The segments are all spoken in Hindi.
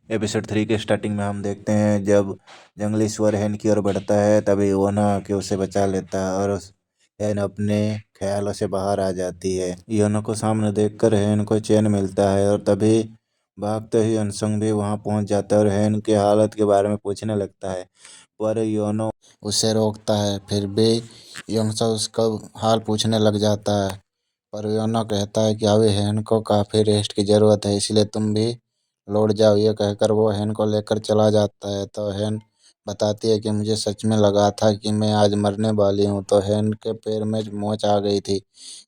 एपिसोड 3 के स्टार्टिंग में हम देखते हैं जब जंगली स्वर हैन की ओर बढ़ता है, तभी योना आके उसे बचा लेता है और हैन अपने ख्यालों से बाहर आ जाती है। योना को सामने देखकर हैन को चैन मिलता है और तभी भागते ही अनसंग भी वहां पहुंच जाता है और हैन की हालत के बारे में पूछने लगता है, पर योनो उसे रोकता है। फिर भी योंगसा उसका हाल पूछने लग जाता है, पर योनो कहता है कि अभी हैन को काफ़ी रेस्ट की ज़रूरत है, इसलिए तुम भी लौट जाओ। ये कहकर वो हैन को लेकर चला जाता है। तो हैन बताती है कि मुझे सच में लगा था कि मैं आज मरने वाली हूँ। तो हैन के पैर में मोच आ गई थी,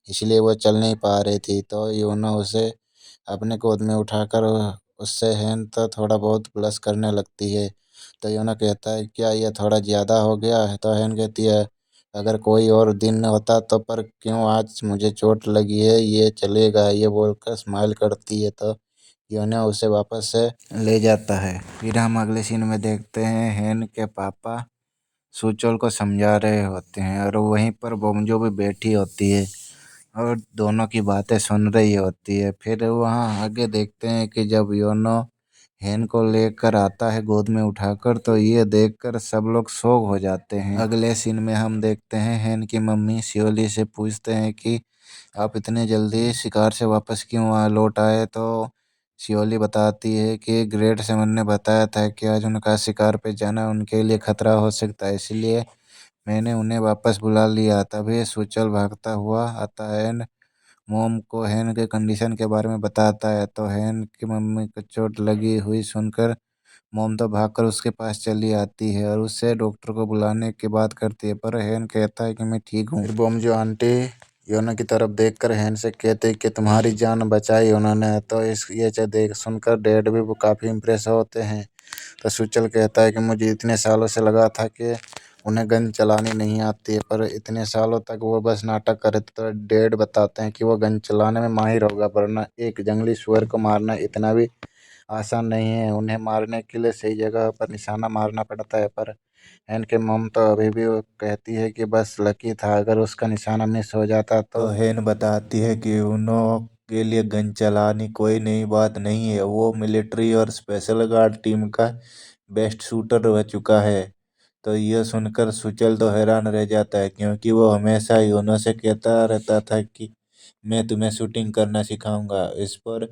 इसलिए वो चल नहीं पा रही थी। तो योनो उसे अपने गोद में उठाकर उससे हैन तो थोड़ा बहुत प्लस करने लगती है। तो योनो कहता है क्या यह थोड़ा ज़्यादा हो गया है? तो हैन कहती है अगर कोई और दिन होता तो, पर क्यों आज मुझे चोट लगी है, ये चलेगा। ये बोलकर स्माइल करती है। तो योना उसे वापस से ले जाता है। फिर हम अगले सीन में देखते हैं हैन के पापा सुचोल को समझा रहे होते हैं और वहीं पर बोमजो भी बैठी होती है और दोनों की बातें सुन रही होती है। फिर वहाँ आगे देखते हैं कि जब योनो हैन को लेकर आता है गोद में उठाकर, तो ये देखकर सब लोग शॉक हो जाते हैं। अगले सीन में हम देखते हैं हैन की मम्मी शियोली से पूछते हैं कि आप इतने जल्दी शिकार से वापस क्यों लौट आए? तो शियोली बताती है कि ग्रेट सेवन ने बताया था कि आज उनका शिकार पे जाना उनके लिए खतरा हो सकता है, इसलिए मैंने उन्हें वापस बुला लिया। तभी सुचल भागता हुआ आता है एंड मोम को हैन के कंडीशन के बारे में बताता है। तो हैन की मम्मी को चोट लगी हुई सुनकर मोम तो भागकर उसके पास चली आती है और उससे डॉक्टर को बुलाने की बात करती है, पर हैन कहता है कि मैं ठीक हूँ। फिर बोम जो आंटी योना की तरफ देखकर हैन से कहते हैं कि तुम्हारी जान बचाई उन्होंने। तो इस ये देख सुनकर डैड भी वो काफ़ी इम्प्रेस होते हैं। तो सुचल कहता है कि मुझे इतने सालों से लगा था कि उन्हें गन चलानी नहीं आती है, पर इतने सालों तक वो बस नाटक करे। तो डैड बताते हैं कि वो गन चलाने में माहिर होगा, वरना एक जंगली सुअर को मारना इतना भी आसान नहीं है। उन्हें मारने के लिए सही जगह पर निशाना मारना पड़ता है। पर हैन के मम तो अभी भी वो कहती है कि बस लकी था, अगर उसका निशाना मिस हो जाता तो हैन बताती है कि उन्हों के लिए गन चलानी कोई नई बात नहीं है, वो मिलिट्री और स्पेशल गार्ड टीम का बेस्ट शूटर रह चुका है। तो यह सुनकर सुचल तो हैरान रह जाता है, क्योंकि वो हमेशा योनो से कहता रहता था कि मैं तुम्हें शूटिंग करना सिखाऊंगा। इस पर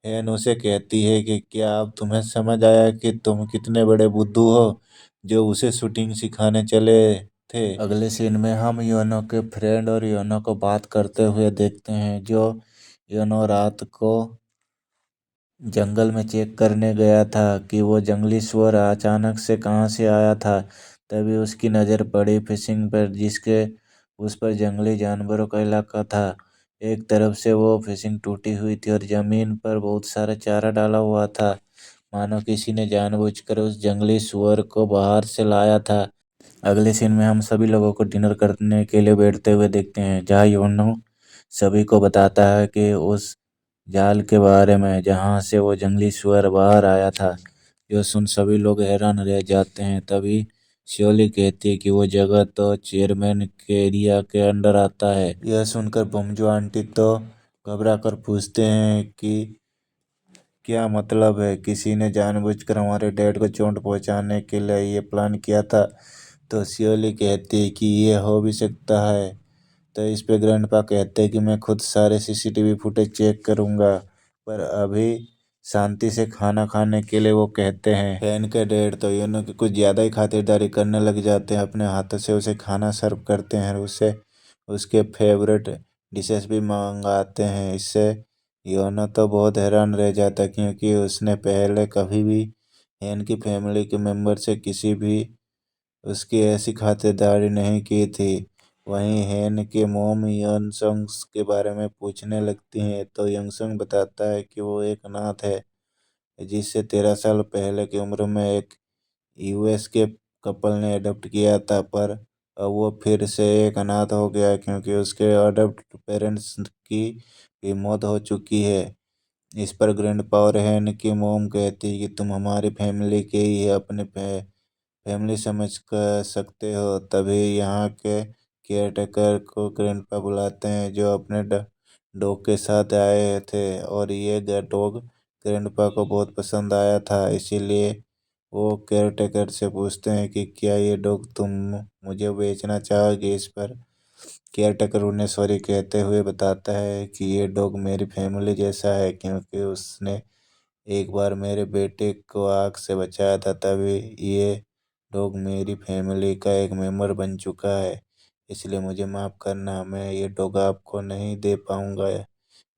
हैन उसे कहती है कि क्या अब तुम्हें समझ आया कि तुम कितने बड़े बुद्धू हो जो उसे शूटिंग सिखाने चले थे। अगले सीन में हम योनो के फ्रेंड और योनो को बात करते हुए देखते हैं। जो योनो रात को जंगल में चेक करने गया था कि वो जंगली सुअर अचानक से कहाँ से आया था, तभी उसकी नज़र पड़ी फिशिंग पर, जिसके उस पर जंगली जानवरों का इलाका था। एक तरफ से वो फिशिंग टूटी हुई थी और जमीन पर बहुत सारा चारा डाला हुआ था, मानो किसी ने जानबूझकर उस जंगली सुअर को बाहर से लाया था। अगले सीन में हम सभी लोगों को डिनर करने के लिए बैठते हुए देखते हैं, जहाँ योनो सभी को बताता है कि उस जाल के बारे में जहाँ से वो जंगली सुअर बाहर आया था। यह सुन सभी लोग हैरान रह जाते हैं। तभी श्योली कहती है कि वो जगह तो चेयरमैन के एरिया के अंडर आता है। यह सुनकर बमजो आंटी तो घबरा कर पूछते हैं कि क्या मतलब है, किसी ने जानबूझकर हमारे डैड को चोट पहुंचाने के लिए ये प्लान किया था? तो शियोली कहती है कि ये हो भी सकता है। तो इस पे ग्रैंडपा कहते हैं कि मैं खुद सारे सीसीटीवी फुटेज चेक करूंगा, पर अभी शांति से खाना खाने के लिए वो कहते हैं। फैन के डैड तो यूनो की कुछ ज़्यादा ही खातिरदारी करने लग जाते हैं, अपने हाथों से उसे खाना सर्व करते हैं और उसे उसके फेवरेट डिशेस भी मंगाते हैं। इससे योनो तो बहुत हैरान रह जाता है, क्योंकि उसने पहले कभी भी हैन की फैमिली के मेंबर से किसी भी उसकी ऐसी खातिरदारी नहीं की थी। वहीं हैन के मोम यंगसंग के बारे में पूछने लगती हैं, तो यंगसंग बताता है कि वो एक अनाथ है, जिसे 13 साल पहले की उम्र में एक यूएस के कपल ने अडॉप्ट किया था, पर अब वो फिर से एक अनाथ हो गया क्योंकि उसके अडॉप्ट पेरेंट्स की भी मौत हो चुकी है। इस पर ग्रैंडपा और हैन की मोम कहती है कि तुम हमारी फैमिली के ही अपने फैमिली समझ कर सकते हो। तभी यहाँ के केयरटेकर को ग्रैंडपा बुलाते हैं, जो अपने डॉग के साथ आए थे, और ये डॉग ग्रैंडपा को बहुत पसंद आया था, इसीलिए वो केयरटेकर से पूछते हैं कि क्या ये डॉग तुम मुझे बेचना चाहोगे। इस पर केयरटेकर उन्हें सॉरी कहते हुए बताता है कि ये डॉग मेरी फैमिली जैसा है, क्योंकि उसने एक बार मेरे बेटे को आग से बचाया था, तभी ये डॉग मेरी फैमिली का एक मेंबर बन चुका है। इसलिए मुझे माफ़ करना, मैं ये डॉग आपको नहीं दे पाऊंगा।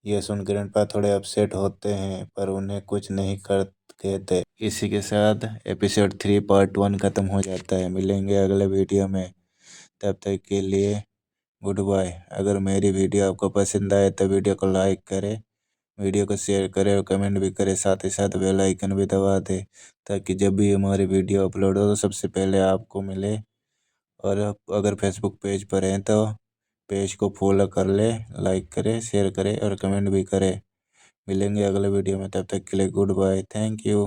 ये सुन ग्रैंडपा थोड़े अपसेट होते हैं, पर उन्हें कुछ नहीं कर कहते। इसी के साथ एपिसोड 3 पार्ट 1 खत्म हो जाता है। मिलेंगे अगले वीडियो में, तब तक के लिए गुड बाय। अगर मेरी वीडियो आपको पसंद आए तो वीडियो को लाइक करें, वीडियो को शेयर करें और कमेंट भी करें। साथ ही साथ बेल आइकन भी दबा दें, ताकि जब भी हमारी वीडियो अपलोड हो तो सबसे पहले आपको मिले। और आप अगर फेसबुक पेज पर हैं तो पेज को फॉलो कर ले, लाइक करें, शेयर करें और कमेंट भी करें। मिलेंगे अगले वीडियो में, तब तक के लिए गुड बाय, थैंक यू।